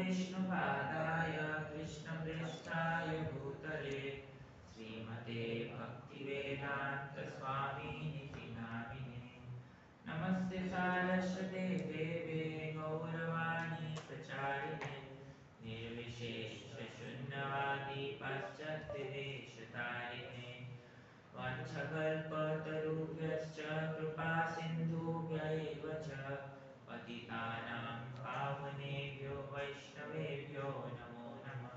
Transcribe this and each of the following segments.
विष्णुपादाय कृष्णप्रेष्ठाय भूतले श्रीमते भक्तिवेदान्तस्वामिनिति नामिने। नमस्ते सारस्वते देवे गौरवाणी प्रचारिणे निर्विशेषशून्यवादी पाश्चात्यदेशतारिणे वाञ्छकल्पतरुभ्यश्च कृपासिन्धुभ्य एव च पतितानां पावनेभ्यो वैष्णवेभ्यो नमो नमः।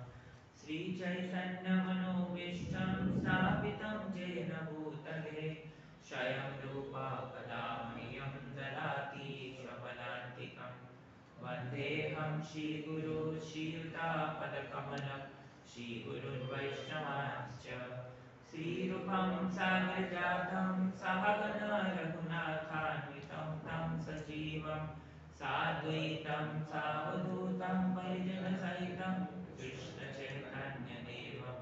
श्रीचैतन्यमनोभीष्टं स्थापितं येन भूतले स्वयं रूपा कदा मह्यं ददाति स्वपदान्तिकम्। वन्देऽहं श्रीगुरो श्रीयुतापदकमलं श्रीगुरुन् वैष्णवांश्च श्रीरूपं साग्रजातं सहगण रघुनाथान्वितं तं सजीवं साद्वैतं सावधूतं परिजनसहितं कृष्णचैतन्यदेवं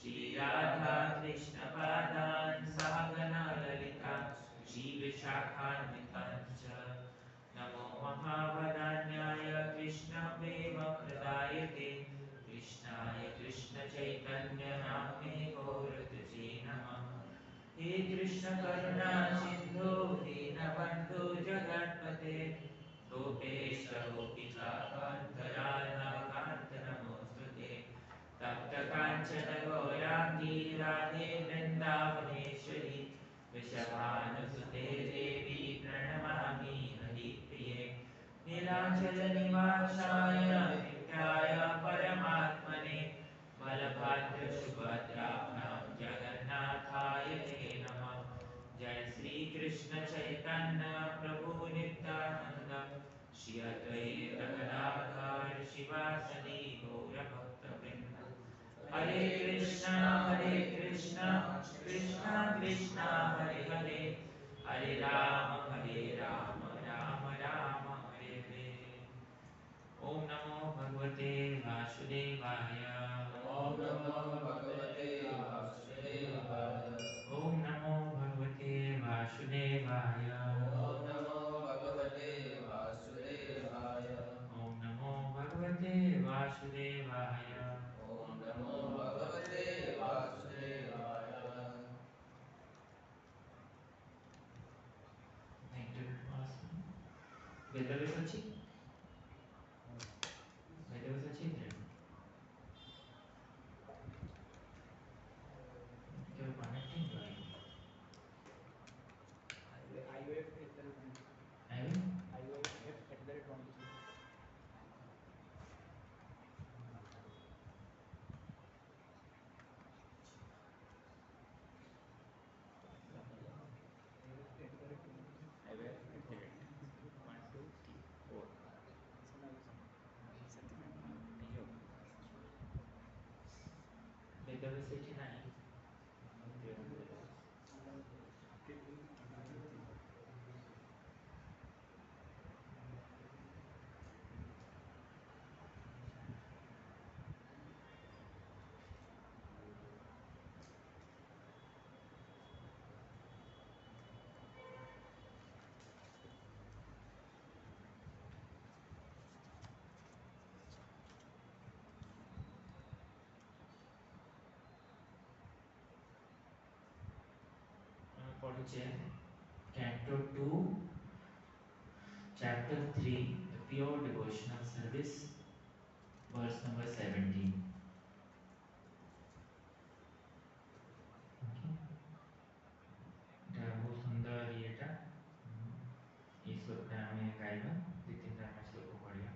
श्रीराधा कृष्णपादान् सहगण ललिता श्रीविशाखान्वितांश्च नमो महावदान्याय कृष्णप्रेमप्रदायते कृष्णाय कृष्णचैतन्यनाम्ने गौरतुसे नमः। हे कृष्ण करुणा सिन्धो दीनबन्धो जगत्पते गोपेश गोपिकान्त राधाकान्त नमोऽस्तुते। तप्त काञ्चन गौराङ्गी राधे वृन्दावनेश्वरी वृषभानुसुते देवी प्रणमामि हरिप्रिये। नीलाचलनिवासाय नित्याय परमात्मने बलभद्रसुभद्राभ्यां जगन्नाथाय ते नमः। जय श्री कृष्ण चैतन्य प्रभु नित्यानंद श्री अद्वैत गदाधर शिवासदि गौरभक्तवृंद। हरे कृष्णा कृष्णा कृष्णा हरे हरे हरे राम राम राम हरे हरे। ओम नमो भगवते वासुदेवाय। ओम नमो भगवते वासुदेवाय। ओम नमो भगवते वासुदेवाय। ओम नमो भगवते वासुदेवाय। ओम नमो भगवते वासुदेवाय। ओम नमो भगवते वासुदेवाय। वेदव्यास अच्छी वेदव्यास अच्छी है क्या कनेक्टिंग भाई वेदव्यास अच्छी नहीं पढ़ुचे Canto 2 Chapter 3 The Pure Devotional Service Verse number 17 এটা ବହୁତ ସୁନ୍ଦର ଇଏଟା ଏଇ ଶ୍ଲୋକଟା ଆମେ ଗାଇବା ଦୁଇ ତିନିଟା ଆମେ ଶ୍ଲୋକ ପଢ଼ିବା।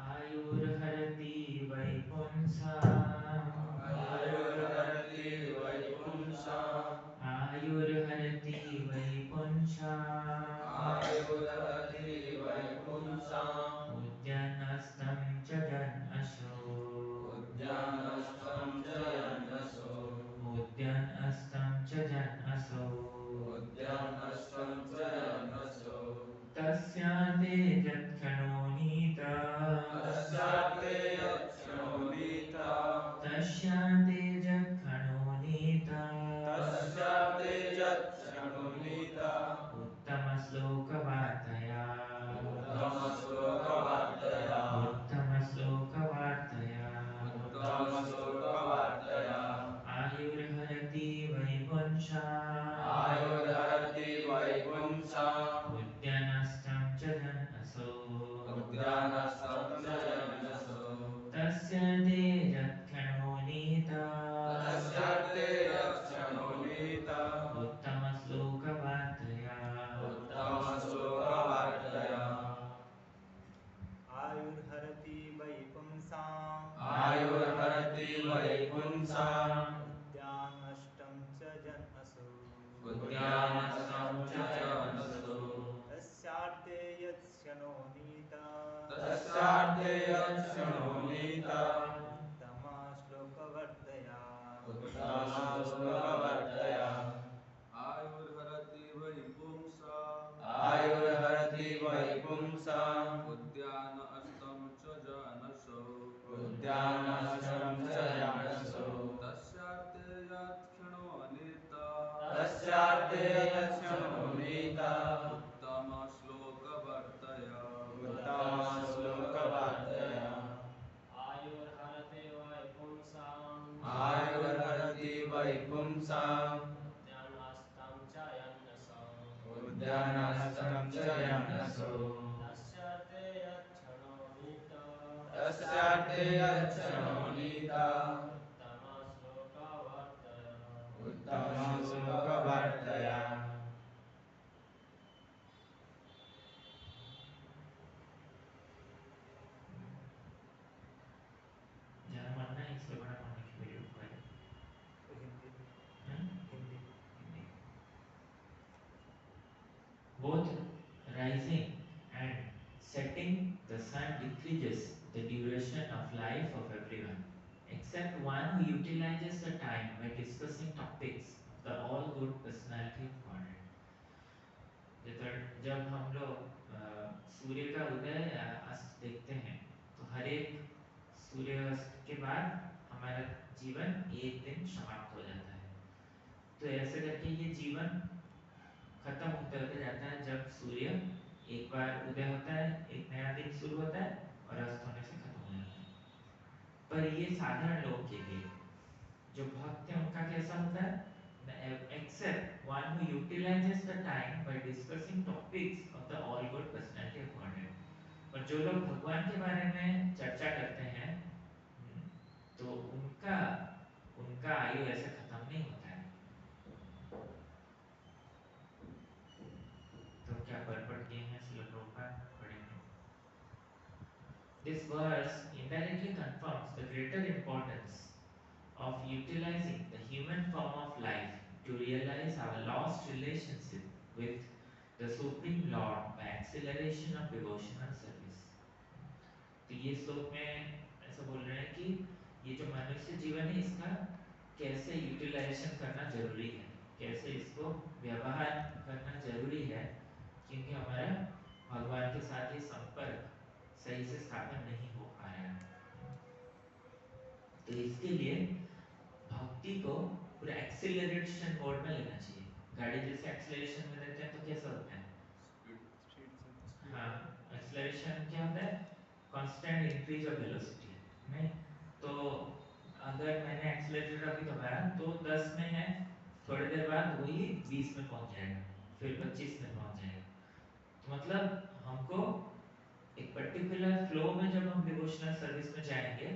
आयुर्हरति वैपुंसा आयुर्हरति वैपुंसा। आयुर्हरति वैपुंसा आयुर्हरति वैपुंसा। उद्यानस्थं च जनअशो उद्यानस्थं च जनअशो। उद्यानस्थं च जनअशो उद्यानस्थं च जनअशो। तस्यान्ते यत्क्षणो नीता तस्यान्ते यत्क्षणो नीता। तस्यान्ते यत्क्षणो नीता तस्यान्ते यत्क्षणो नीता। उत्तमश्लोकवार्तया उत्तमश्लोकवार्तया वैपुंसाम् उद्यानष्टं च जन्मसु उद्यानस्थं च जनसु तस्यार्थे यत्क्षणो नीता तस्यार्थे यत्क्षणोनीता उत्तमश्लोकवर्तया उत्तमश्लोकवर्तया आयुर्हरति वै पुंसाम् आयुर्हरति वै पुंसाम् उद्यान अष्टम च जानसो उद्यानस्थं च जनसु तस्यार्थे यत्क्षणो अनिता तस्यार्थे यत्क्षणोनीता उत्तम श्लोकवर्तया उत्तमश्लोकवर्तया आयुर्हरति वै पुंसाम् आयुर्हरति वै पुंसाम् उद्यानस्थं च यन्नसो उद्यानस्थं च जनसु तस्यार्थे यत्क्षणो नीता तस्यार्थे यत्क्षणोनीता उत्तमश्लोकवर्तया उत्तमश्लोकवर्तया जहाँ मानना है इससे बड़ा मानने की वीडियो है Hindi Hindi Hindi both rising and setting the sun decreases the duration of life of everyone except one who utilizes the time by discussing topics of the all good personality of Godhead. जब हम लोग सूर्य का उदय या अस्त देखते हैं तो हर एक सूर्यास्त के बाद हमारा जीवन एक दिन समाप्त हो जाता है। तो ऐसे करके ये जीवन खत्म होते होते जाता है जब सूर्य एक बार उदय होता है, एक नया दिन शुरू होता है और अस्त होने से खत्म हो जाता है। पर ये साधारण लोग के लिए जो भक्त है उनका कैसा होता है? Except one who utilizes the time by discussing topics of the all good personality of Godhead. और जो लोग भगवान के बारे में चर्चा करते हैं तो उनका आयु ऐसे खत्म नहीं होता है। तो क्या परपट किए हैं श्रील प्रभुपाद पढ़ेंगे। This verse indirectly confirms the greater importance of utilizing the human form of life to realize our lost relationship with the Supreme Lord by acceleration of devotional service. तो ये श्लोक में ऐसा बोल रहे हैं कि ये जो मनुष्य जीवन है इसका कैसे यूटिलाइजेशन करना जरूरी है, कैसे इसको व्यवहार करना जरूरी है, क्योंकि हमारा भगवान के साथ ये संपर्क सही से स्थापन नहीं हो पा रहा है। तो इसके लिए भक्ति को पूरा एक्सेलरेशन मोड में लेना चाहिए। गाड़ी जैसे एक्सेलरेशन में देते हैं तो कैसा होता है? हाँ, एक्सेलरेशन क्या होता है? कांस्टेंट इंक्रीज ऑफ वेलोसिटी, नहीं? तो अगर मैंने एक्सेलरेटर अभी दबाया तो 10 में है, थोड़ी देर बाद वही 20 में पहुंच जाएगा, फिर 25 में पहुंच जाएगा। तो मतलब हमको एक पर्टिकुलर फ्लो में जब हम डिवोशनल सर्विस में जाएंगे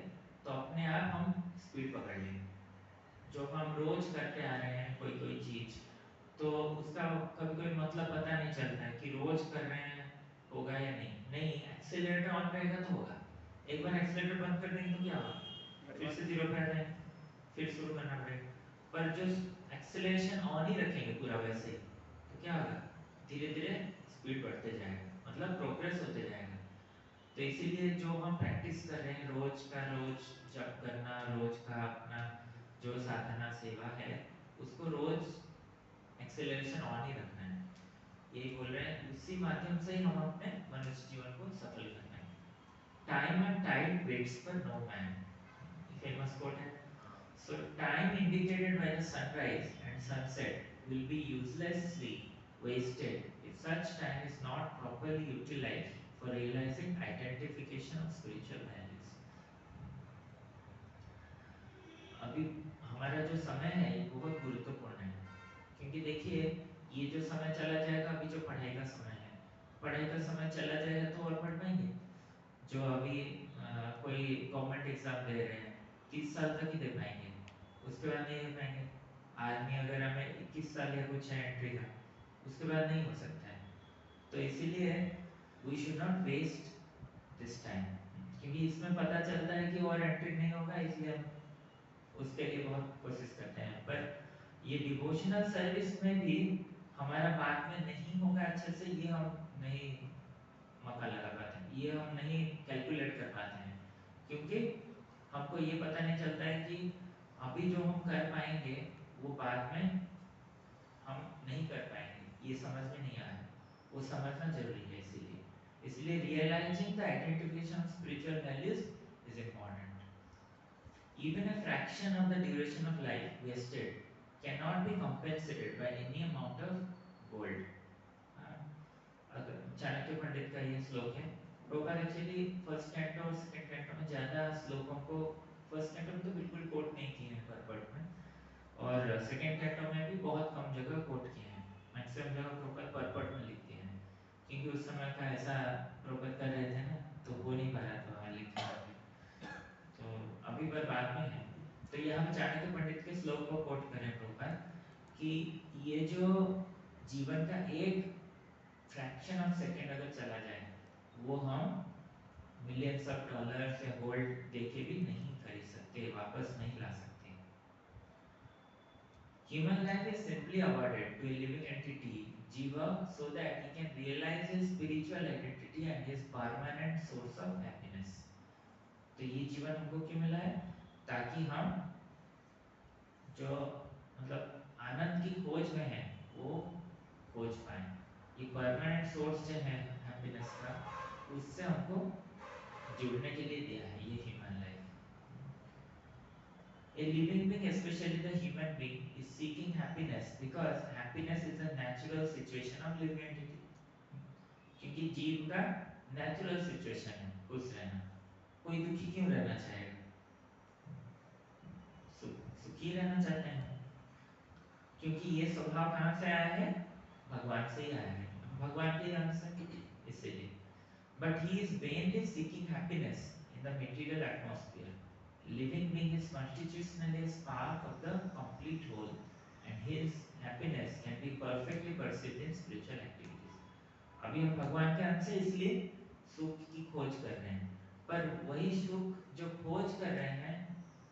तो अपने आप हम स्पीड पकड़ लेंगे। जो हम रोज करते आ रहे हैं कोई चीज, तो उसका कभी मतलब पता नहीं चलता है कि रोज कर रहे हैं होगा या नहीं। एक्सेलरेटर ऑन रहेगा तो होगा। एक बार एक्सेलरेटर बंद कर देंगे तो क्या होगा? फिर से जीरो पे आ जाएंगे, फिर शुरू करना पड़ेगा। पर जो एक्सेलरेशन ऑन ही रखेंगे पूरा वैसे ही तो क्या होगा? धीरे धीरे स्पीड बढ़ते जाएगा, मतलब प्रोग्रेस होते जाएगा। तो इसीलिए जो हम प्रैक्टिस कर रहे हैं रोज का रोज जप करना, रोज का अपना जो साधना सेवा है उसको रोज एक्सेलरेशन ऑन ही रखना है। यही बोल रहे हैं, उसी माध्यम से ही हम अपने मनुष्य जीवन को सफल कर पाएंगे। Time and tide waits for no man, famous quote है। So time indicated by the sunrise and sunset will be uselessly wasted if such time is not properly utilized for realizing identification of spiritual values. अभी हमारा जो समय है ये बहुत गुरुत्वपूर्ण है, क्योंकि देखिए ये जो समय चला जाएगा, अभी जो पढ़ाई का समय है, पढ़ाई का समय चला जाएगा तो और पढ़ पाएंगे। जो अभी कोई गवर्नमेंट एग्जाम दे रहे हैं 30 साल तक ही दे पाएंगे, उसके बाद नहीं दे पाएंगे। आर्मी वगैरह में 21 साल या कुछ है एंट्री का, उसके बाद नहीं हो सकता है। तो इसीलिए we should not waste this time, क्योंकि इसमें पता चलता है कि और एंट्री नहीं होगा, इसलिए हम उसके लिए बहुत कोशिश करते हैं, पर ये डिवोशनल सर्विस में भी हमारा बाद में नहीं होगा अच्छे से, ये हम नहीं मौका लगा पाते हैं, ये हम नहीं कैलकुलेट कर पाते हैं, क्योंकि हमको ये पता नहीं चलता है कि अभी जो हम कर पाएंगे वो बाद में हम नहीं कर पाएंगे, ये समझ में नहीं आ रहा है, वो समझना जरूरी है। इसलिए realising the identification of spiritual values is important. Even a fraction of the duration of life wasted cannot be compensated by any amount of gold. अगर चाणक्य पंडित का ये श्लोक है, प्रभुपाद एक्चुअली फर्स्ट कैंटो और सेकंड कैंटो में ज़्यादा श्लोकों को, फर्स्ट कैंटो में तो बिल्कुल कोट नहीं किए हैं परपट में, और सेकंड कैंटो में भी बहुत कम जगह कोट किए हैं, मैक्सिमम जगह प्रभुपाद परपट में लिखते हैं, क्योंकि उस समय का ऐसा प्रभुपाद कर रहे थे ना, तो हो नहीं पा रहा था वहाँ लिखना, तो अभी पर बाद में है। तो यहाँ पे चाणक्य पंडित के श्लोक को कोट करें प्रभुपाद कि ये जो जीवन का एक फ्रैक्शन ऑफ सेकेंड अगर चला जाए, वो हम मिलियंस ऑफ डॉलर्स या गोल्ड देके भी नहीं खरीद सकते, वापस नहीं ला सकते। Human life is simply awarded to a living entity, Jiva, so that he can realize his spiritual identity and his permanent source of happiness. तो ये जीवन हमको क्यों मिला है? ताकि हम जो मतलब आनंद की खोज में है वो खोज पाए। ये परमानेंट सोर्स जो है हैप्पीनेस का, उससे हमको जुड़ने के लिए दिया है ये human life. A living being, especially the human being, is seeking happiness because happiness is a natural situation of living entity. क्योंकि जीव का नेचुरल सिचुएशन है खुश रहना, कोई दुखी क्यों रहना चाहेगा? सुखी रहना चाहते हैं, क्योंकि ये स्वभाव कहाँ से आया है? भगवान से ही आया है, भगवान के अंश है इसलिए। But he is vainly seeking happiness in the material atmosphere. Living being is constitutionally a spark of the complete whole, and his happiness can be perfectly perceived in spiritual activities. अभी हम भगवान के अंश से इसलिए सुख की खोज कर रहे हैं, पर वही सुख जो खोज कर रहे हैं,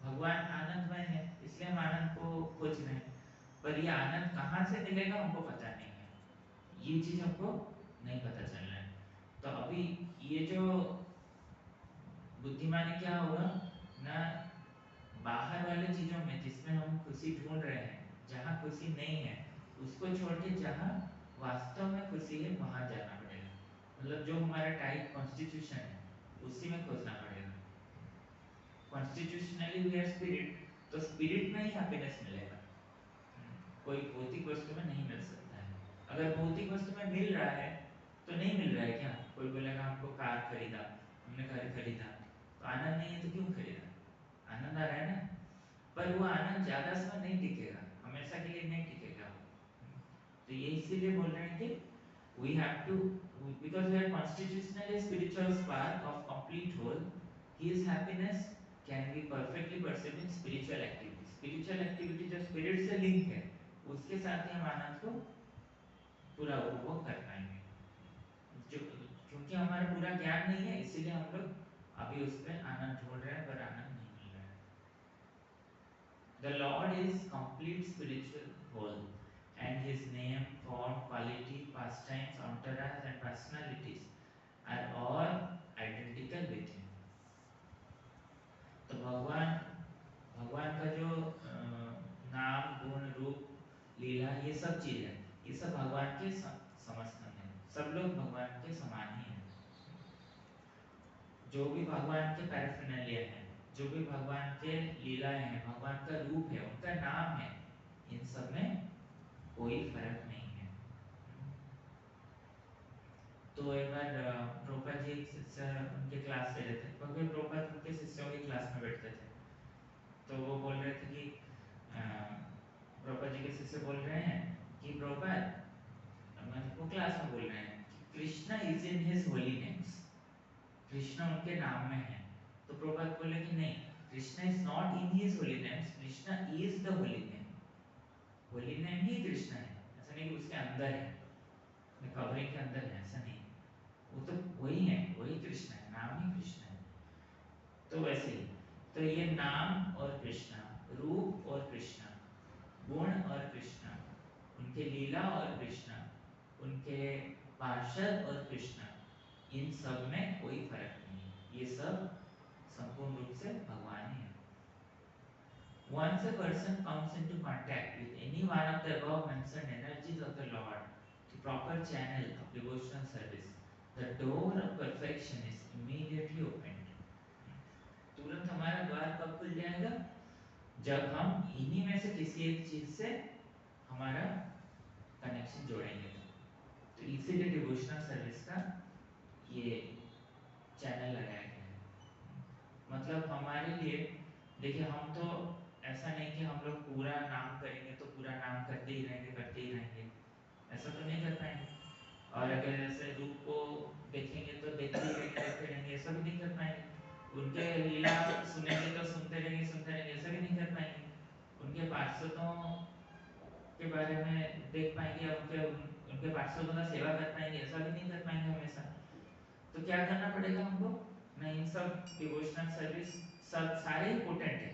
भगवान आनंदमय है इसलिए हम आनंद को खोज रहे हैं, पर ये आनंद कहाँ से मिलेगा हमको पता नहीं है, ये चीज हमको नहीं पता चल रहा है। तो अभी ये जो बुद्धिमानी क्या होगा ना, बाहर वाले चीजों में जिसमें हम खुशी ढूंढ रहे हैं, जहाँ खुशी नहीं है उसको छोड़ के जहाँ वास्तव में खुशी है वहां जाना पड़ेगा। मतलब जो हमारा टाइप कॉन्स्टिट्यूशन है उसी में खोजना पड़ेगा। कॉन्स्टिट्यूशनली वी आर स्पिरिट, तो स्पिरिट में ही हैप्पीनेस मिलेगा, कोई भौतिक वस्तु में नहीं मिल सकता है। अगर भौतिक वस्तु में मिल रहा है तो नहीं मिल रहा है क्या? कोई बोलेगा हमको कार खरीदा, हमने घर खरीदा, तो आनंद नहीं है तो क्यों खरीदा? आनंद आ रहा है ना, पर वो आनंद ज्यादा समय नहीं टिकेगा, हमेशा के लिए नहीं टिकेगा। तो ये इसीलिए बोल रहे हैं कि we have to, because we are constitutionally spiritual spark of complete whole, his happiness can be perfectly perceived in spiritual activity. spiritual activity जो spirit से लिंक है उसके साथ ही हम आनंद को पूरा उपभोग कर पाएंगे। जो क्योंकि हमारा पूरा ज्ञान नहीं है इसीलिए हम लोग अभी उस पर आनंद ढूंढ रहे हैं, पर आनंद नहीं मिल रहा है। The Lord is complete spiritual whole, and His name, form, quality, pastimes, entourage, and personalities are all identical with Him. तो भगवान का जो नाम, गुण, रूप, लीला, ये सब चीज है, ये सब भगवान के समस्त है, सब लोग भगवान के समान ही हैं। जो भी भगवान के पैराफिनालिया है, जो भी भगवान के लीलाएं हैं, भगवान का रूप है, उनका नाम है, इन सब में कोई फर्क नहीं है। तो एक बार प्रभुपाद जी शिष्य उनके क्लास ले रहे थे, क्योंकि प्रभुपाद उनके शिष्यों की क्लास में बैठते थे, तो वो बोल रहे थे कि प्रभुपाद जी के शिष्य बोल रहे हैं कि प्रभुपाद, वो क्लास में बोल रहे हैं कि Krishna is in his holy names, Krishna उनके नाम में है। तो प्रभुपाद बोले कि नहीं, Krishna is not in his holy names, Krishna is the holy name, holy name ही कृष्णा है, ऐसा नहीं कि उसके अंदर है, कवरिंग के अंदर है, ऐसा नहीं, वो तो वही है, वही कृष्णा है, नाम ही कृष्णा है। तो वैसे ही तो ये नाम और कृष्णा रूप और कृष्णा, गुण और कृष्णा, उनके लीला और कृष्णा, उनके पार्षद और कृष्णा, इन सब में कोई फर्क नहीं, ये सब संपूर्ण रूप से भगवान ही है। Once a person comes into contact with any one of the above mentioned energies of the Lord, the proper channel of devotional service, the door of perfection is immediately opened. तुरंत हमारा द्वार कब खुल जाएगा? जब हम इन्हीं में से किसी एक चीज से हमारा कनेक्शन जोड़ेंगे। तो इसीलिए डिवोशनल सर्विस का ये चैनल लगाया गया है। मतलब हमारे लिए देखिए, हम तो ऐसा नहीं कि हम लोग पूरा नाम करेंगे तो पूरा नाम करते ही रहेंगे, ऐसा तो नहीं कर पाएंगे। और अगर जैसे रूप को देखेंगे तो देखते रहेंगे, ऐसा भी नहीं कर पाएंगे। उनके लीला सुनेंगे तो सुनते रहेंगे, ऐसा भी नहीं कर पाएंगे। उनके पार्षदों के बारे में देख पाएंगे या उनके पार्षदों का सेवा कर पाएंगे, ऐसा भी नहीं कर पाएंगे हमेशा। तो क्या करना पड़ेगा हमको? नहीं, इन सब डिवोशनल सर्विस सब सारे इम्पोर्टेंट है,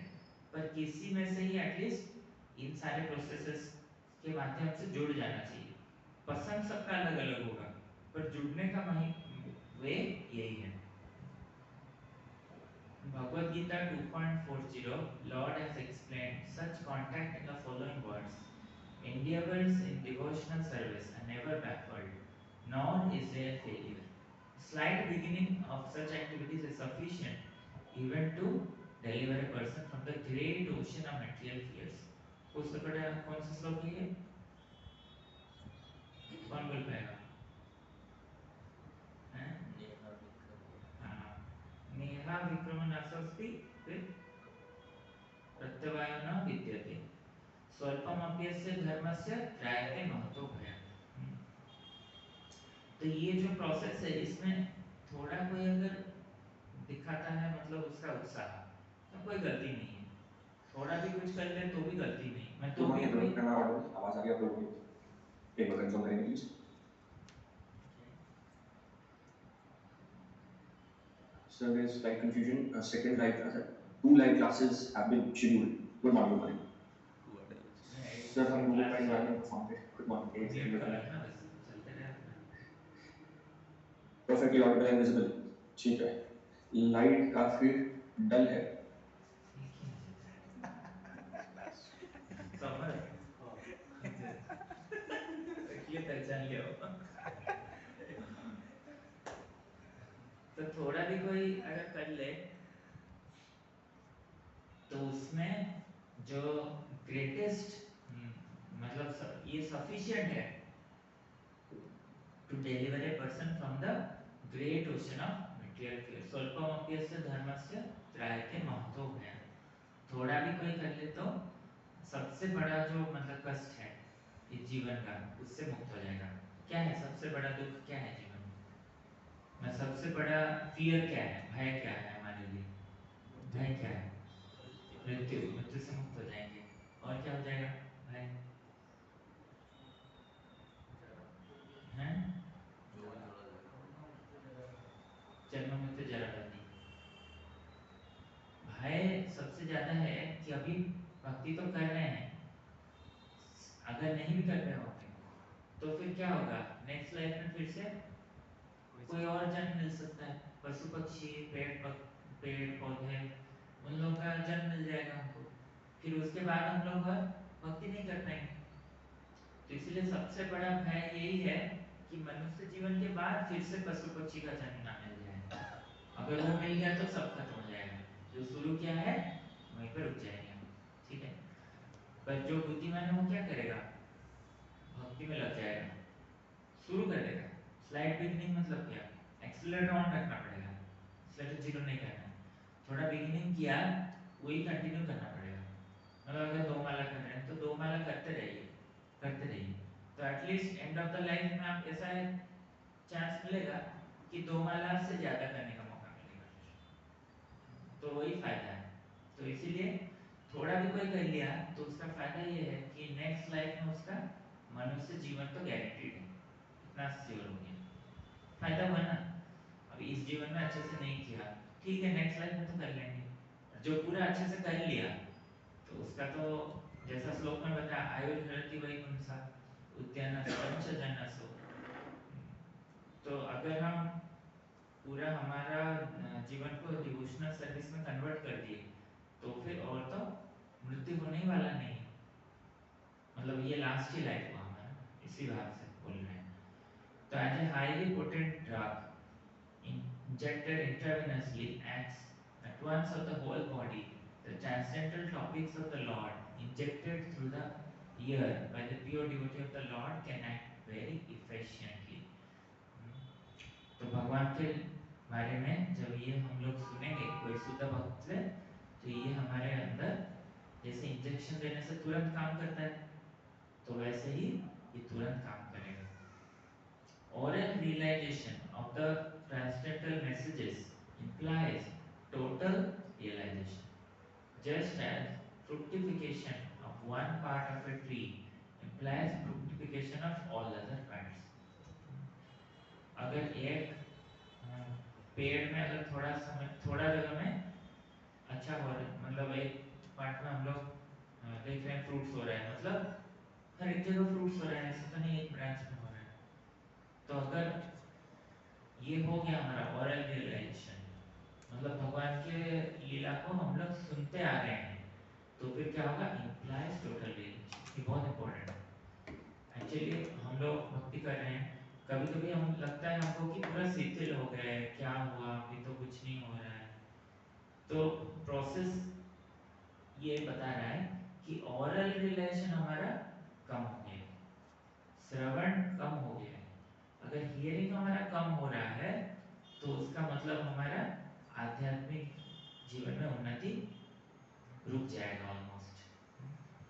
पर किसी में से ही एटलीस्ट इन सारे प्रोसेसेस के माध्यम से जुड़ जाना चाहिए। पसंद सबका अलग अलग होगा, पर जुड़ने का वे यही है। Bhagavad Gita 2.40, Lord has explained such contact in the following words: endeavors in devotional service are never backward, nor is there failure. Slight beginning of such activities is sufficient even to deliver a person from the great ocean of material fears. उससे बड़ा कौन सा श्लोक है ये? कौन बोल पाएगा? नेहा विक्रम नासस्ति प्रत्यवायो न विद्यते स्वल्पमप्यस्य धर्मस्य त्रायते महतो भयम्। तो ये जो प्रोसेस है, इसमें थोड़ा कोई अगर दिखाता है मतलब उसका उत्साह, तो कोई गलती नहीं है। थोड़ा भी कुछ कर ले तो भी गलती नहीं। मैं तो भी कोई आवाज आ गई आप लोगों की? एक बार कंफर्म करेंगे please. Sir, there is slight confusion. Two live classes have been scheduled. Good morning, morning. Sir, हम लोगों का environment perform पे. Good morning. Perfectly audible and visible. ठीक है. Light काफी dull है. ये पहचान लिया हो। तो थोड़ा भी कोई अगर कर ले तो उसमें जो ग्रेटेस्ट मतलब ये सफिशिएंट है to deliver a person from the great ocean of material fear. स्वल्पमप्यस्य धर्मस्य त्रायते महतो भयम्। थोड़ा भी कोई कर ले तो सबसे बड़ा जो मतलब कष्ट है इस जीवन का, उससे मुक्त हो जाएगा। क्या है सबसे बड़ा दुख? क्या है जीवन में? सबसे बड़ा फियर क्या है? भय क्या है हमारे लिए? भय क्या है? मृत्यु। मृत्यु से मुक्त हो जाएंगे। और क्या हो जाएगा? भय है, जन्म मृत्यु जरा व्याधि। भय सबसे ज्यादा है कि अभी भक्ति तो कर रहे हैं, अगर नहीं भी कर रहे होंगे तो फिर क्या होगा? नेक्स्ट लाइफ में फिर से कोई और जन्म मिल सकता है। पशु पक्षी, पेड़ पौधे, उन लोगों का जन्म मिल जाएगा हमको। फिर उसके बाद हम लोग भक्ति नहीं कर पाएंगे। तो इसलिए सबसे बड़ा भय यही है कि मनुष्य जीवन के बाद फिर से पशु पक्षी का जन्म ना मिल जाए। अगर वो मिल गया तो सब खत्म हो जाएगा। जो शुरू किया है वहीं पर रुक जाएंगे, ठीक है। पर जो बुद्धिमान है वो क्या करेगा? भक्ति में लग जाएगा, शुरू कर देगा। स्लाइड बिगिनिंग मतलब क्या? एक्सीलरेटर ऑन रखना पड़ेगा, एक्सीलरेटर जीरो नहीं करना। थोड़ा बिगिनिंग किया वही कंटिन्यू करना पड़ेगा। मतलब अगर 2 माला कर रहे हैं तो 2 माला करते रहिए। तो at least end of the life में आप ऐसा चांस मिलेगा कि 2 माला से ज्यादा करने का मौका मिलेगा। तो वही फायदा है। तो इसीलिए थोड़ा भी कोई कर लिया तो उसका फायदा ये है कि नेक्स्ट लाइफ में उसका मनुष्य जीवन तो गारंटीड है, इतना श्योर हो गया। फायदा हुआ ना। अब इस जीवन में अच्छे से नहीं किया, ठीक है, नेक्स्ट लाइफ में तो कर लेंगे। जो पूरा अच्छे से कर लिया तो उसका तो जैसा श्लोक में बताया आयुर्हरति वैकुंसा उद्यानस्थं च जनसो। तो अगर हम पूरा हमारा जीवन को डिवोशनल सर्विस में कन्वर्ट कर दिए तो फिर और तो मृत्यु होने ही वाला नहीं, मतलब ये लास्ट ही लाइफ हुआ हमारा, इसी बात से बोल रहे हैं। तो as a highly potent drug injected intravenously acts at once of the whole body, the transcendental topics of the Lord injected through the ear by the pure devotee of the Lord can act very efficiently. तो भगवान के बारे में जब ये हम लोग सुनेंगे कोई शुद्ध भक्त से, तो ये हमारे अंदर जैसे इंजेक्शन देने से तुरंत काम करता है, तो वैसे ही ये तुरंत काम करेगा। Oral realization of the transcendental messages implies total realization, just as fructification of one part of a tree implies fructification of all other parts. अगर एक पेड़ में अगर थोड़ा जगह में अच्छा हो रहा है, मतलब एक पार्ट में हम लोग देख रहे हैं फ्रूट्स हो रहा है, मतलब हर एक जगह फ्रूट्स हो रहा है, ऐसा तो नहीं एक ब्रांच में हो रहा है। तो अगर ये हो गया हमारा ओरल रियलाइजेशन, मतलब भगवान के लीला को हम लोग सुनते आ रहे हैं, तो फिर क्या होगा, इम्प्लाइज टोटल रियलाइजेशन। ये बहुत इंपॉर्टेंट है। एक्चुअली हम लोग भक्ति कर रहे हैं, कभी कभी हम लगता है हमको कि पूरा शिथिल हो गए, क्या हुआ, अभी तो कुछ नहीं हो रहा है। तो प्रोसेस ये बता रहा है कि ओरल रियलाइजेशन हमारा कम हो गया, श्रवण कम हो गया है। अगर हियरिंग हमारा कम हो रहा है तो उसका मतलब हमारा आध्यात्मिक जीवन में उन्नति रुक जाएगा ऑलमोस्ट।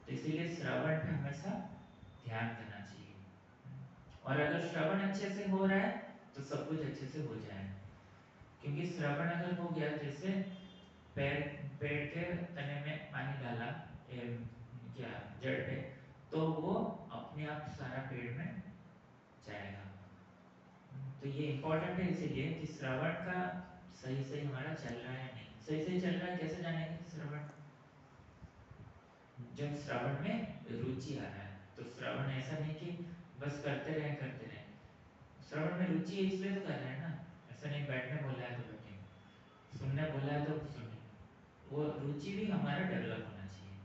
तो इसीलिए श्रवण पे हमेशा ध्यान देना चाहिए। और अगर श्रवण अच्छे से हो रहा है तो सब कुछ अच्छे से हो जाएगा, क्योंकि श्रवण अगर हो गया, जैसे पेड़ के तने में पानी डाला क्या जड़ पे, तो वो अपने आप सारा पेड़ में जाएगा। तो ये इम्पोर्टेंट है इसीलिए कि श्रवण का सही सही हमारा चल रहा है नहीं, सही सही चल रहा है कैसे जानेंगे श्रवण, जब श्रवण में रुचि आ रहा है। तो श्रवण ऐसा नहीं कि बस करते रहे, श्रवण में रुचि इसलिए तो कर रहे हैं ना, ऐसा नहीं बैठने बोला है तो बैठेंगे, सुनने बोला है तो सुनेंगे, वो रुचि भी हमारा डेवलप होना चाहिए।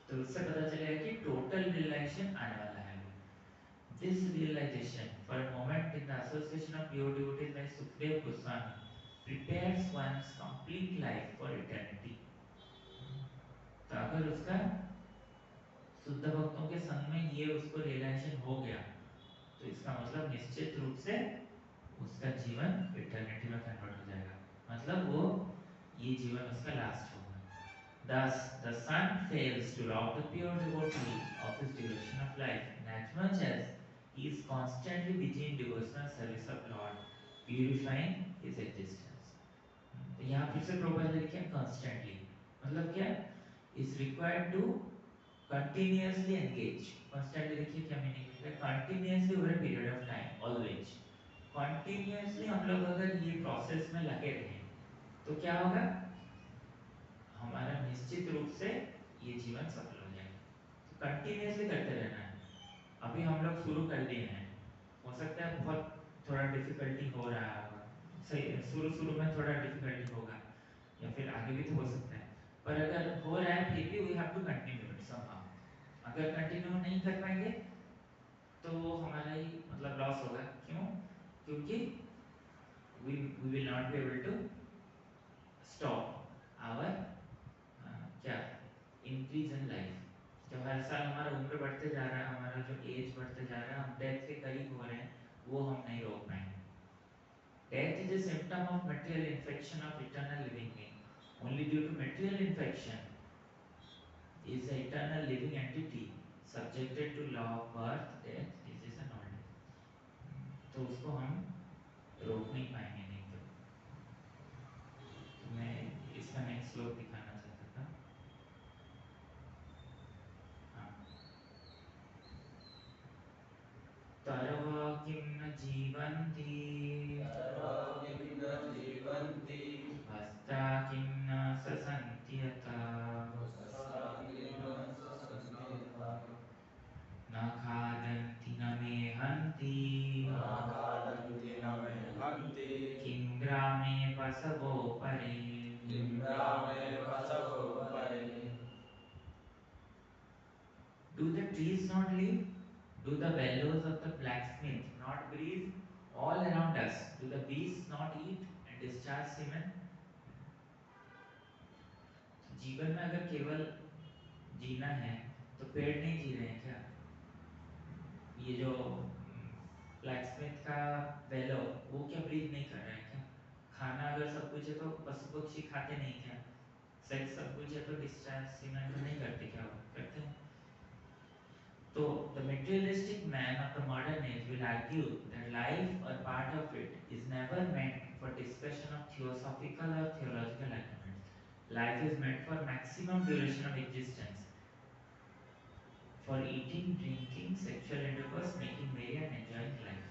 तो उससे पता चलेगा कि टोटल रियलाइजेशन आने वाला है। This realization, for a moment in the association of pure devotees like Sukadeva Goswami, prepares one's complete life for eternity. तो अगर उसका शुद्ध भक्तों के संग में ये उसको रियलाइजेशन हो गया, तो इसका मतलब निश्चित रूप से उसका जीवन इटर्निटी में कन्वर्ट हो जाएगा, मतलब वो ये जीवन उसका लास्ट होगा। Thus, the sun fails to rob the pure devotee of his duration of life, inasmuch as he is constantly busy in devotional service of Lord, purifying his existence. तो यहाँ फिर से प्रॉपर लिखा है constantly, मतलब क्या, is required to continuously engage. Constantly देखिए क्या मीनिंग है, continuously over a period of time, always. Continuously हम लोग अगर ये प्रोसेस में लगे रहें तो क्या होगा, हमारा निश्चित रूप से ये जीवन सफल हो जाएगा। तो कंटिन्यूसली करते रहना है। अभी हम लोग शुरू कर दिए हैं, हो सकता है बहुत थोड़ा डिफिकल्टी हो रहा होगा, सही शुरू में थोड़ा डिफिकल्टी होगा, या फिर आगे भी तो हो सकता है, पर अगर हो रहा है फिर भी we have to continue it somehow. अगर कंटिन्यू नहीं कर पाएंगे तो हमारा ही मतलब लॉस होगा। क्यों? क्योंकि we will not be able to stop our क्या इंक्रीज इन लाइफ। जब हर साल हमारा उम्र बढ़ते जा रहा है, हमारा जो एज बढ़ते जा रहा है, हम डेथ के करीब हो रहे हैं, वो हम नहीं रोक पाएंगे। Death is a symptom of material infection of eternal living being. Only due to material infection is the eternal living entity subjected to law of birth, death, disease and old age. तो उसको हम रोक नहीं पाएंगे। नहीं तो मैं इसका नेक्स्ट श्लोक दिखाना चाहता था। तरवा किं न जीवन्ति हस्ता किं न ससन्ति यथा Do the trees not live? Do the bellows of the blacksmith not breathe all around us? Do the beasts not eat and discharge semen? जीवन में अगर केवल जीना है तो पेड़ नहीं जी रहे हैं क्या? ये जो ब्लैकस्मिथ का बेलो वो क्या ब्रीथ नहीं कर रहा है क्या? खाना अगर सब कुछ है तो पशु पक्षी खाते नहीं क्या? सेक्स सब कुछ है तो डिस्चार्ज सीमेंट तो नहीं करते क्या? वो करते हैं. So the materialistic man of the modern age will argue that life or part of it is never meant for discussion of theosophical or theological arguments. Life is meant for maximum duration of existence, for eating, drinking, sexual intercourse, making merry and enjoying life.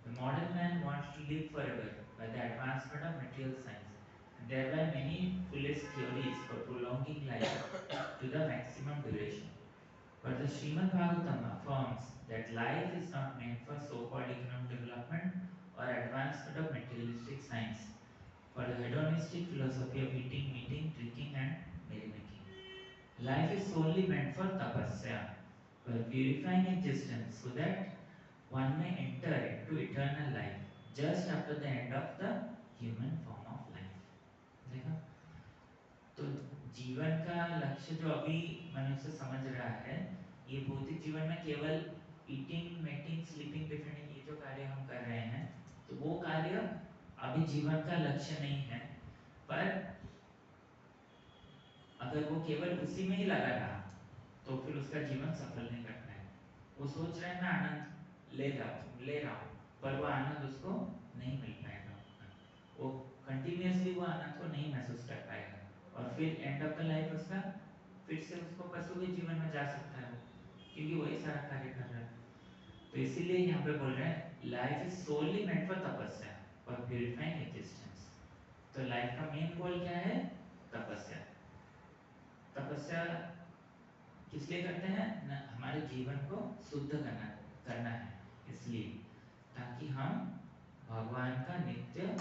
The modern man wants to live forever by the advancement of material science. And there are many foolish theories for prolonging life to the maximum duration. But the Srimad Bhagavatam affirms that life is not meant for so-called economic development or advancement of materialistic science, for the hedonistic philosophy of eating, meeting, drinking and merrymaking. Life is solely meant for tapasya, for purifying existence so that one may enter into eternal life just after the end of the human form of life. देखा? तो जीवन का लक्ष्य जो अभी मनुष्य समझ रहा है, ये भौतिक जीवन में केवल ईटिंग, मेटिंग, स्लीपिंग, डिफेंडिंग ये जो कार्य हम कर रहे हैं, तो वो कार्य अभी जीवन का लक्ष्य नहीं है. पर अगर वो केवल उसी में ही लगा रहा तो फिर उसका जीवन सफल नहीं कर पाएगा. वो सोच रहा है मैं आनंद ले रहा हूँ, पर वो आनंद उसको नहीं मिल पाएगा. वो कंटिन्यूअसली वो आनंद को नहीं महसूस कर पाएगा और फिर एंड ऑफ द लाइफ उसका फिर से उसको पशु के जीवन में जा सकता है, क्योंकि वही सारा कार्य कर रहा है. तो इसीलिए यहाँ पे बोल रहे हैं life is solely meant for तपस्या और प्यूरिफाइंग एग्जिस्टेंस. तो लाइफ का मेन गोल क्या है? तपस्या. तपस्या किस लिए करते हैं? हमारे जीवन को शुद्ध करना है, इसलिए ताकि हम भगवान का नित्य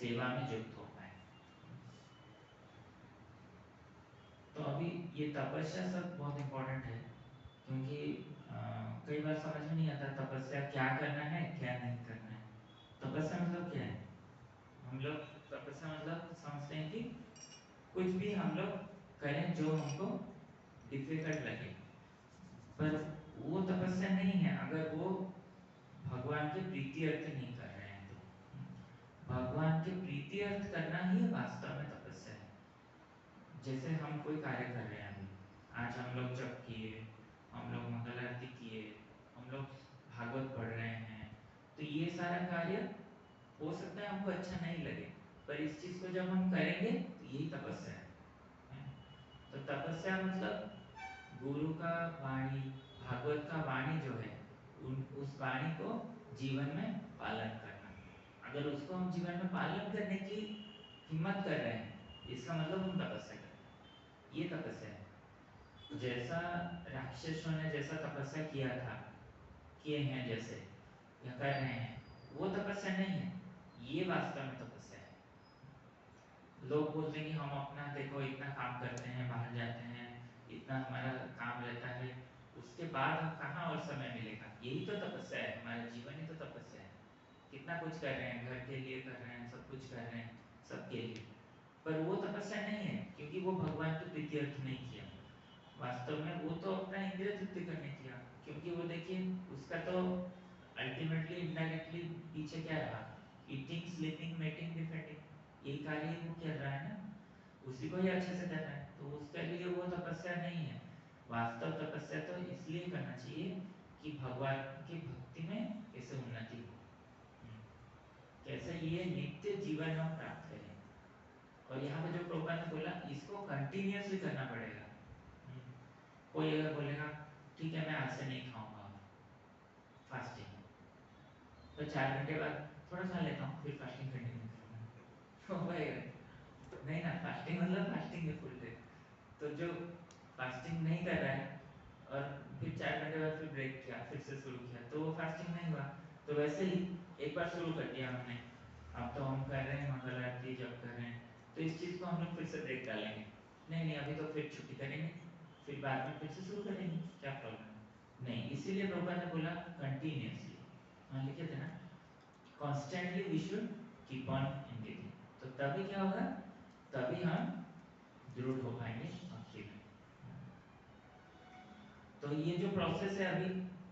सेवा में युक्त हो पाए. तो अभी ये तपस्या सब बहुत इम्पोर्टेंट है, क्योंकि कई बार समझ में नहीं आता तपस्या क्या करना है क्या नहीं करना है. तपस्या मतलब क्या है? हम लोग तपस्या मतलब समझते हैं कि कुछ भी हम लोग करें जो हमको डिफिकल्ट लगे, पर वो तपस्या नहीं है अगर वो भगवान के प्रीति अर्थ नहीं कर रहे हैं. तो भगवान के प्रीति अर्थ करना ही वास्तव में तपस्या है. जैसे हम कोई कार्य कर रहे हैं, अभी आज हम लोग जप किए, हम लोग मंगल आरती किए, हम लोग भागवत पढ़ रहे हैं, तो ये सारा कार्य हो सकता है हमको अच्छा नहीं लगे, पर इस चीज को जब हम करेंगे तो यही तपस्या है. तो तपस्या मतलब गुरु का वाणी, भागवत का वाणी जो है उस वाणी को जीवन में पालन करना. अगर उसको हम जीवन में पालन करने की हिम्मत कर रहे हैं, इसका मतलब हम तपस्या कर रहे हैं. ये तपस्या है. जैसा राक्षसों ने जैसा तपस्या किए हैं जैसे या कर रहे हैं, वो तपस्या नहीं है, ये वास्तव में तपस्या है. लोग बोलते हैं कि हम अपना देखो इतना काम करते हैं, बाहर जाते हैं, इतना हमारा काम रहता है, उसके बाद हम कहाँ और समय मिलेगा. यही तो तपस्या है. हमारा जीवन ही तो तपस्या है. कितना कुछ कर रहे हैं, घर के लिए कर रहे हैं, सब कुछ कर रहे हैं सबके लिए, पर वो तपस्या नहीं है, क्योंकि वो भगवान के प्रीति अर्थ नहीं किया. वास्तव में वो तो अपना इंद्रिय तृप्ति करने किया, क्योंकि वो देखिए उसका तो अल्टीमेटली इनडायरेक्टली पीछे क्या रहा? ईटिंग, स्लीपिंग, मेटिंग, डिफेंडिंग, यही कार्य वो कर रहा है ना, उसी को ही अच्छे से कर रहा है. तो उसके लिए वो तपस्या नहीं है. वास्तव तपस्या तो इसलिए करना चाहिए कि भगवान की भक्ति में कैसे उन्नति हो, कैसे ये नित्य जीवन हम प्राप्त करें. और यहाँ पे जो प्रभुपाद ने बोला इसको कंटिन्यूअसली करना पड़ेगा. कोई अगर बोलेगा ठीक है मैं आज से नहीं खाऊंगा फास्टिंग, तो 4 घंटे बाद थोड़ा खा लेता हूँ, फिर फास्टिंग कंटिन्यू होएगा नहीं ना. फास्टिंग मतलब फास्टिंग है फुल डे. तो जो फास्टिंग नहीं कर रहा है और फिर 4 घंटे बाद फिर ब्रेक किया, फिर से शुरू किया, तो वो फास्टिंग नहीं हुआ. तो वैसे ही एक बार शुरू कर दिया हमने, अब तो हम कर रहे हैं मंगल आरती जब कर रहे हैं, तो इस चीज़ को हम लोग फिर से ब्रेक डालेंगे. नहीं अभी तो फिर छुट्टी करेंगे, फिर बाद में फिर से शुरू करेंगे, क्या प्रॉब्लम नहीं। इसीलिए प्रभुपाद ने बोला कंटिन्यूअसली, हाँ लिखे थे ना, constantly we should keep on engaging. तो तभी क्या होगा, तभी हम दृढ़ हो पाएंगे भक्ति में। तो ये जो प्रोसेस है अभी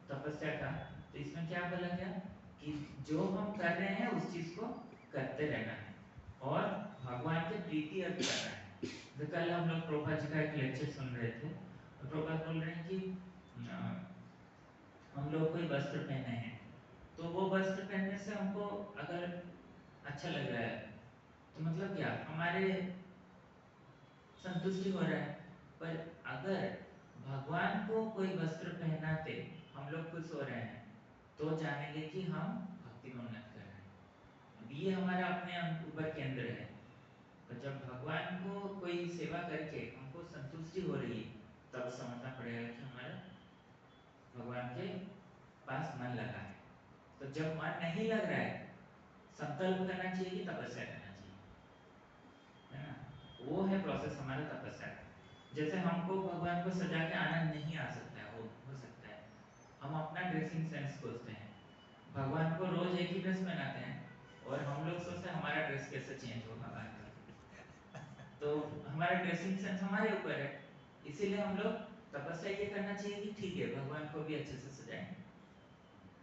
तपस्या का, तो इसमें क्या बोला गया कि जो हम कर रहे हैं उस चीज को करते रहना है और भगवान के प्रीति अर्थ करना है। तो कल हम लोग प्रभुपाद जी का एक लेक्चर सुन रहे थे, तो प्रभुपाद बोल रहे हैं कि हम लोग कोई वस्त्र पहने हैं, तो वो वस्त्र पहनने से हमको अगर अच्छा लग रहा है तो मतलब क्या हमारे संतुष्टि हो रहा है। पर अगर भगवान को कोई वस्त्र पहनाते हम लोग खुश हो रहे हैं तो जानेंगे कि हम भक्ति में उन्नत कर रहे हैं। अब ये हमारा अपने ऊपर केंद्र है। तो जब भगवान को कोई सेवा करके हमको संतुष्टि हो रही है तब समझना पड़ेगा कि हमारा भगवान के पास मन लगा है। तो जब मन नहीं लग रहा है, संकल्प करना चाहिए कि तपस्या करना चाहिए, है ना। वो है प्रोसेस हमारा तपस्या का। जैसे हमको भगवान को सजा के आनंद नहीं आ सकता है, हो सकता है हम अपना ड्रेसिंग सेंस खोजते हैं, भगवान को रोज एक ही ड्रेस पहनाते हैं और हम लोग सोचते हैं हमारा ड्रेस कैसे चेंज होगा बाद में। तो हमारा ड्रेसिंग सेंस हमारे ऊपर है, इसीलिए हम लोग तपस्या ये करना चाहिए कि ठीक है भगवान को भी अच्छे से सजाएं।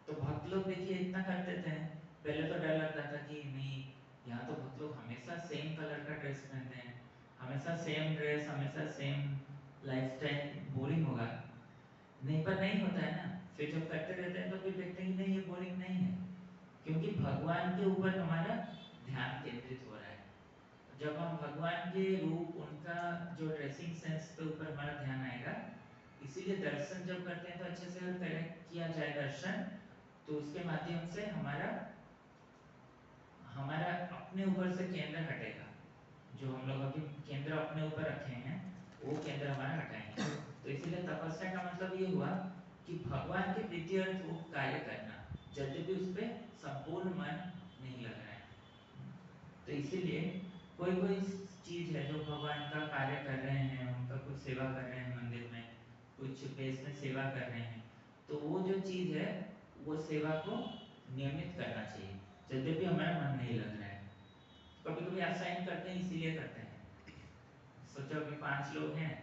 तो भक्त लोग देखिए इतना कर देते हैं, पहले तो डर लगता था कि नहीं यहाँ तो भक्त लोग हमेशा सेम कलर का ड्रेस पहनते हैं, हमेशा सेम ड्रेस, हमेशा सेम लाइफस्टाइल, बोरिंग होगा। नहीं, पर नहीं होता है ना। फिर जब करते रहते हैं तो फिर देखते हैं कि नहीं ये बोरिंग नहीं है, क्योंकि भगवान के ऊपर हमारा ध्यान केंद्रित हो रहा है। जब हम भगवान के रूप, उनका जो ड्रेसिंग सेंस के ऊपर हमारा ध्यान आएगा, इसीलिए दर्शन जब करते हैं तो अच्छे से करें किया जाए दर्शन, तो उसके माध्यम से हमारा हमारा अपने ऊपर से केंद्र हटेगा। जो हम लोग अभी केंद्र अपने ऊपर रखे हैं वो केंद्र हमारा हटाएंगे। तो इसीलिए तपस्या का मतलब ये हुआ कि भगवान के प्रीति अर्थ वो कार्य करना, यद्यपि उस पर संपूर्ण मन नहीं लग रहा है। तो इसीलिए कोई कोई चीज है जो भगवान का कार्य कर रहे हैं, उनका कुछ सेवा कर रहे हैं मंदिर में, कुछ बेस में सेवा कर रहे हैं, तो वो जो चीज है वो सेवा को नियमित करना चाहिए, यद्यपि हमारा मन नहीं लग रहा है। कभी कभी असाइन करते हैं, इसीलिए करते हैं। सोचो कि 5 लोग हैं,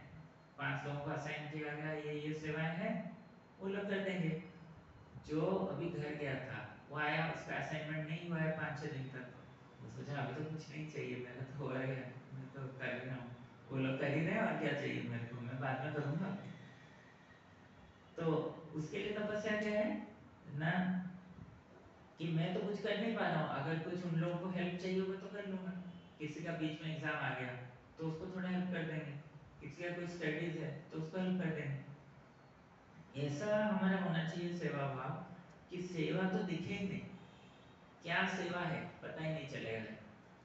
5 लोगों को असाइन किया गया ये सेवाएं हैं, वो लोग कर देंगे। जो अभी घर गया था वो आया, उसका असाइनमेंट नहीं हुआ है 5-6 दिन तक, वो सोचा अभी तो कुछ नहीं चाहिए, मेरा तो हो रहा है, मैं तो कर रहा हूँ, वो लोग कर ही रहे हैं और क्या चाहिए मेरे को, मैं बाद में करूँगा। तो उसके लिए तपस्या क्या है ना, कि मैं तो कुछ कर नहीं पा रहा हूँ, अगर कुछ उन लोगों को हेल्प चाहिए होगा तो कर लूँगा। किसी का बीच में एग्जाम आ गया तो उसको थोड़ा हेल्प कर देंगे, किसी का कोई स्टडीज है तो उसको हेल्प कर देंगे। ऐसा हमारा होना चाहिए सेवा भाव, कि सेवा तो दिखे ही नहीं, क्या सेवा है पता ही नहीं चलेगा।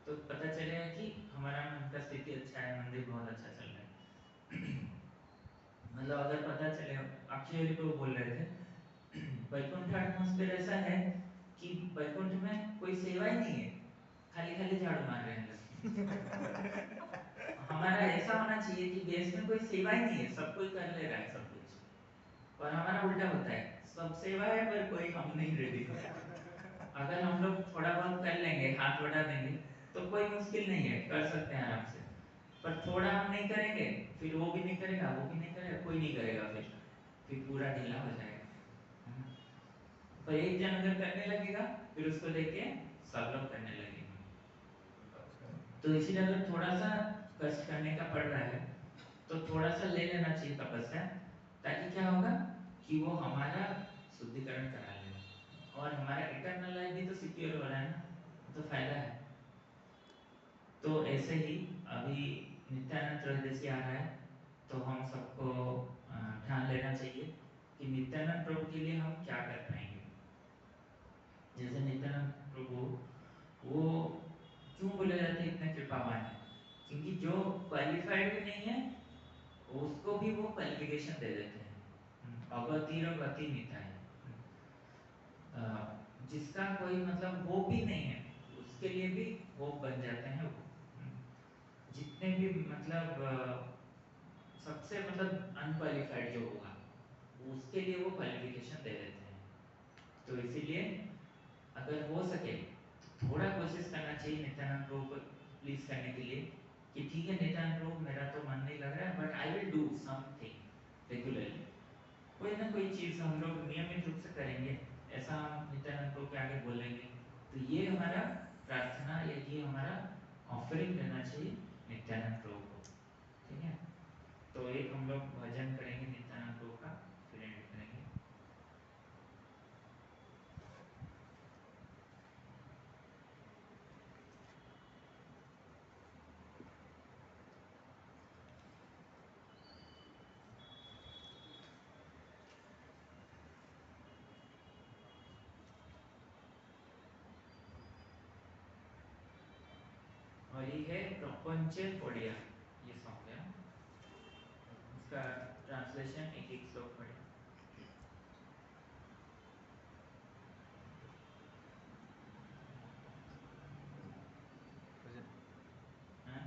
तो पता चलेगा कि हमारा मन का स्थिति अच्छा है, मंदिर बहुत अच्छा चल रहा है। मतलब अगर पता चले, अक्षय को बोल रहे थे वैकुंठ एटमॉस्फेयर ऐसा है कि वैकुंठ में कोई सेवा ही नहीं है, खाली खाली झाड़ू मार रहे हैं। हमारा ऐसा होना चाहिए कि देश में कोई सेवा ही नहीं है, सब कोई कर ले रहा है सब कुछ, और हमारा उल्टा होता है, सब सेवा है पर कोई हम नहीं रेडी। अगर हम लोग थोड़ा बहुत कर लेंगे, हाथ बढ़ा देंगे तो कोई मुश्किल नहीं है, कर सकते हैं आराम से। पर थोड़ा हम नहीं करेंगे, फिर वो भी नहीं करेगा, वो भी नहीं करेगा, कोई नहीं करेगा, फिर पूरा ढीला हो जाएगा। पर एक जन अगर करने लगेगा फिर उसको देख के सब लोग करने लगेंगे। तो इसीलिए अगर थोड़ा सा कष्ट करने का पड़ रहा है तो थोड़ा सा ले लेना चाहिए तपस्या, ताकि क्या होगा कि वो हमारा शुद्धिकरण करा लेगा और हमारा इटर्नल लाइफ भी तो सिक्योर हो रहा है ना, तो फायदा है। तो ऐसे ही अभी नित्यानंद त्रयोदशी आ रहा है, तो हम सबको ध्यान लेना चाहिए कि नित्यानंद प्रभु के लिए हम क्या कर पाएंगे। जैसे नित्यानंद प्रभु वो क्यों बोले जाते हैं इतने कृपावान है, क्योंकि जो क्वालिफाइड भी नहीं है उसको भी वो क्वालिफिकेशन दे देते हैं। अगतिरो गति मिता है, जिसका कोई मतलब होप भी नहीं है उसके लिए भी होप बन जाते हैं वो। जितने भी मतलब सबसे मतलब अनक्वालिफाइड जो होगा उसके लिए वो क्वालिफिकेशन दे देते हैं। तो इसीलिए अगर हो सके तो थोड़ा कोशिश करना चाहिए नित्यानंद प्रभु को प्लीज करने के लिए कि ठीक है नित्यानंद प्रभु मेरा तो मन नहीं लग रहा है but I will do something regularly, कोई ना कोई चीज़ हम लोग नियमित रूप से करेंगे, ऐसा हम नित्यानंद प्रभु के आगे बोलेंगे। तो ये हमारा प्रार्थना या ये हमारा ऑफरिंग रहना चाहिए नित्यानंद प्रभु को, ठीक है। तो एक हम लोग भजन करेंगे नित्यानंद प्रभु का, फिर एंड करेंगे। और ये है प्रपंचे पढ़िया, ये सॉन्ग है, इसका ट्रांसलेशन एक एक श्लोक पढ़े। हैं? हाँ।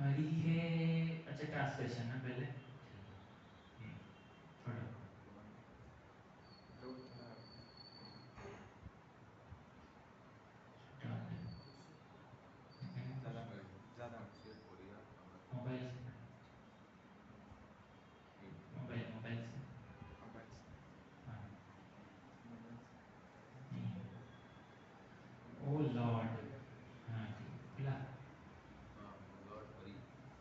हरि है, अच्छा ट्रांसलेशन ना पहले, पढ़ो। मोबाइल से, मोबाइल से, हाँ। ओ लॉर्ड, हाँ खुला,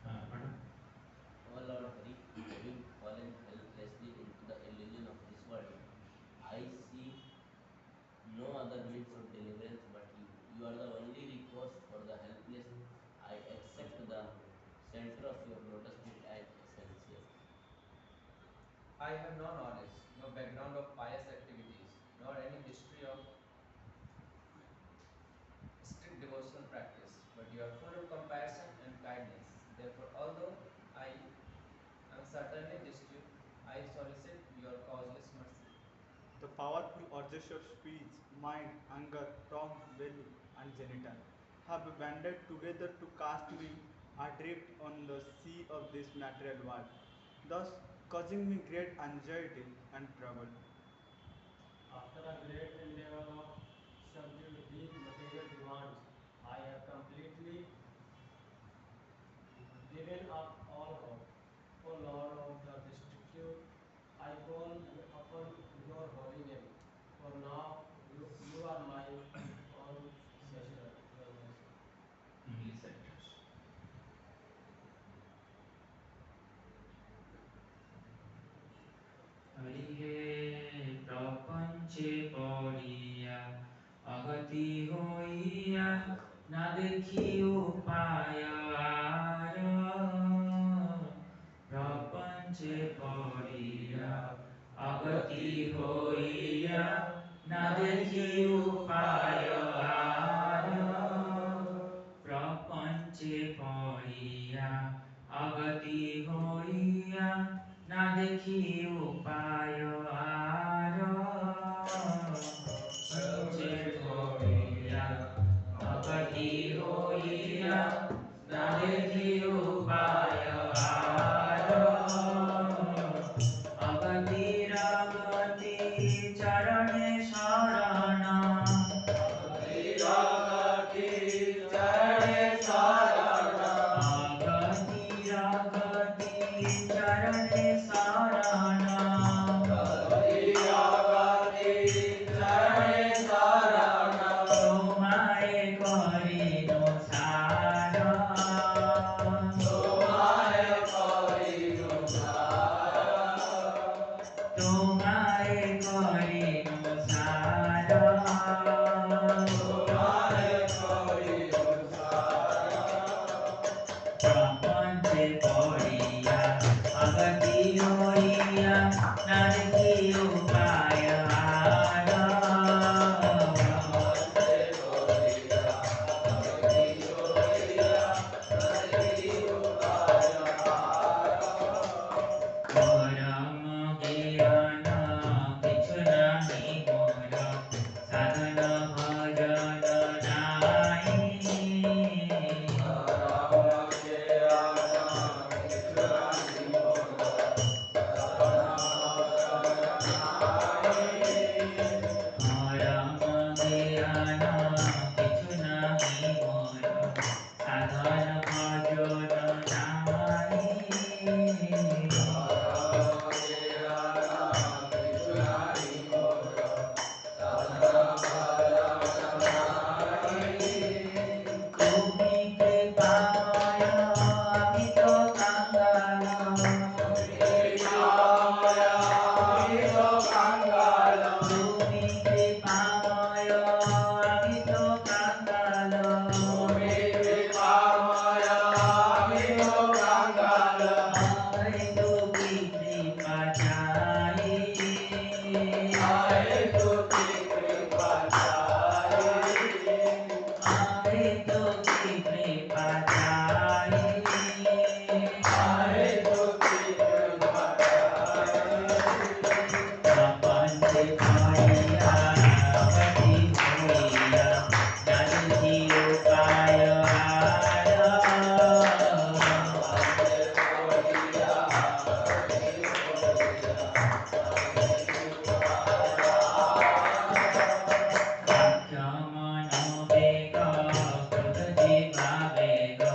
हाँ पढ़ो। O Lord Hari, having fallen helplessly into the illusion of this world, I see no other means of deliverance but you. You are the only recourse for the helpless. I accept the shelter of your lotus feet as essential. I have no knowledge, no background of pious activities, nor any history of strict devotional practice, but you are full of compassion and kindness. Therefore, although I am certainly destitute, I solicit your causeless mercy. The powerful urges of speech, mind, anger, tongue, belly, and genital have banded together to cast me adrift on the sea of this material world, thus causing me great anxiety and trouble. After a great endeavor of subdue these material demands, I have completely given up all hope. O Lord of the destitute, I call upon your holy name. For now, you are my own measure. Listen. Hari हे प्रपंचे पड़िया अगति होइया ना देखी उपाय are, प्रपंचे पड़िया अगति होइया ना देखी उपाय आर, प्रपंचे पड़िया अगति होइया ना देखी उपाय आर, पंचे पड़िया अगति होइया ना देखी उपाय आर, अगति रगति चरणे शरण, अगति रगति चरणे शरण, अगति रगति चरणे शरण, अगति रगति चरणे शरण, तुम्हारे करिनो सार, तुम्हारे Saranam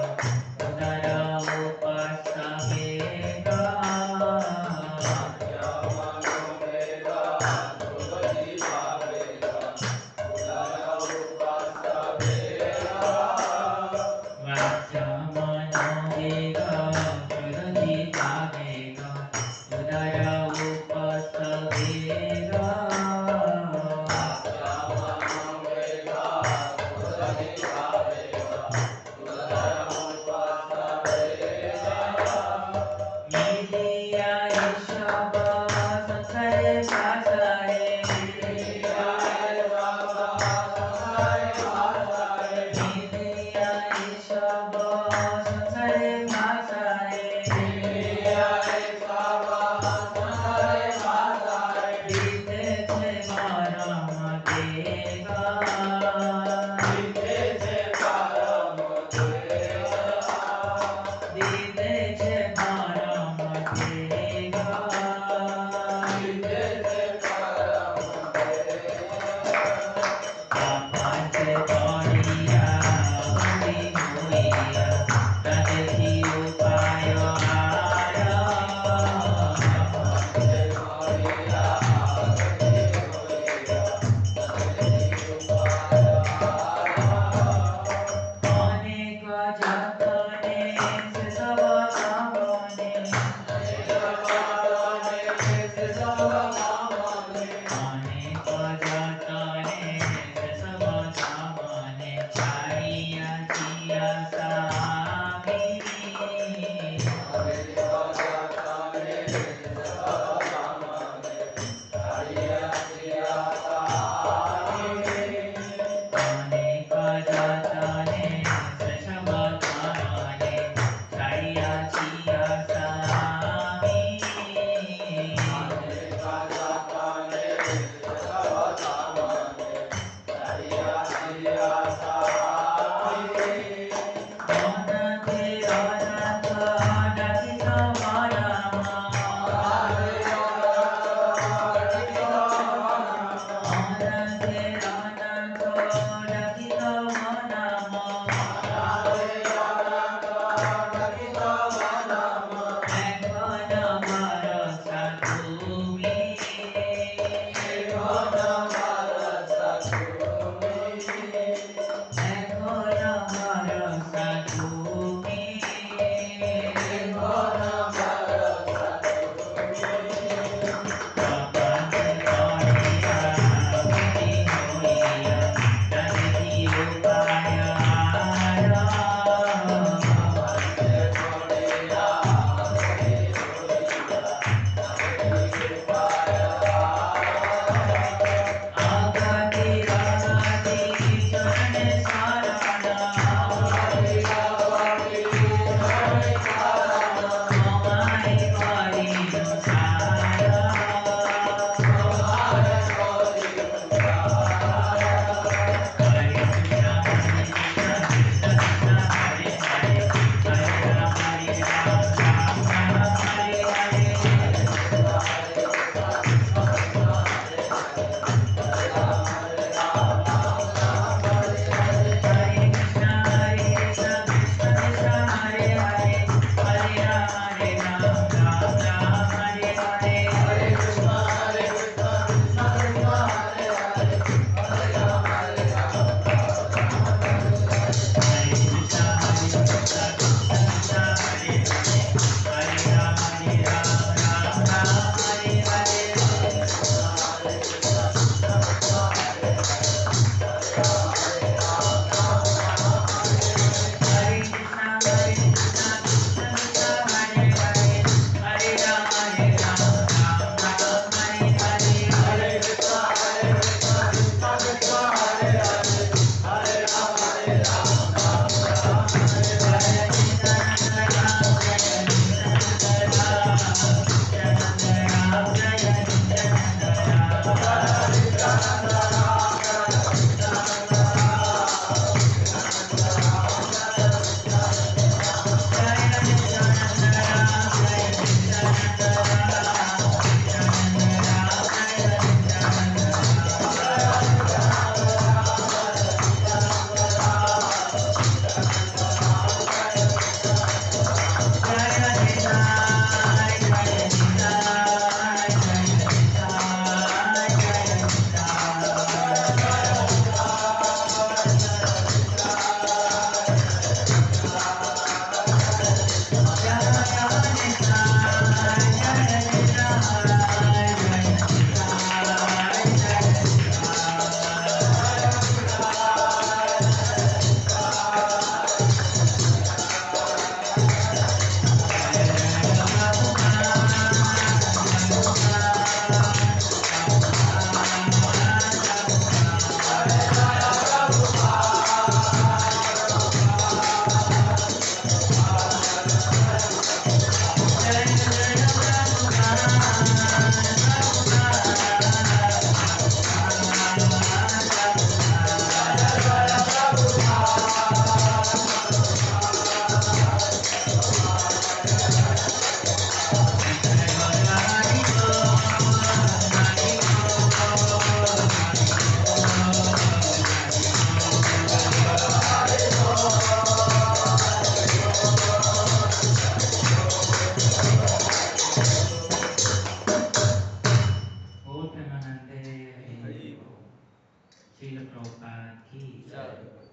Prabhupada ki Jai.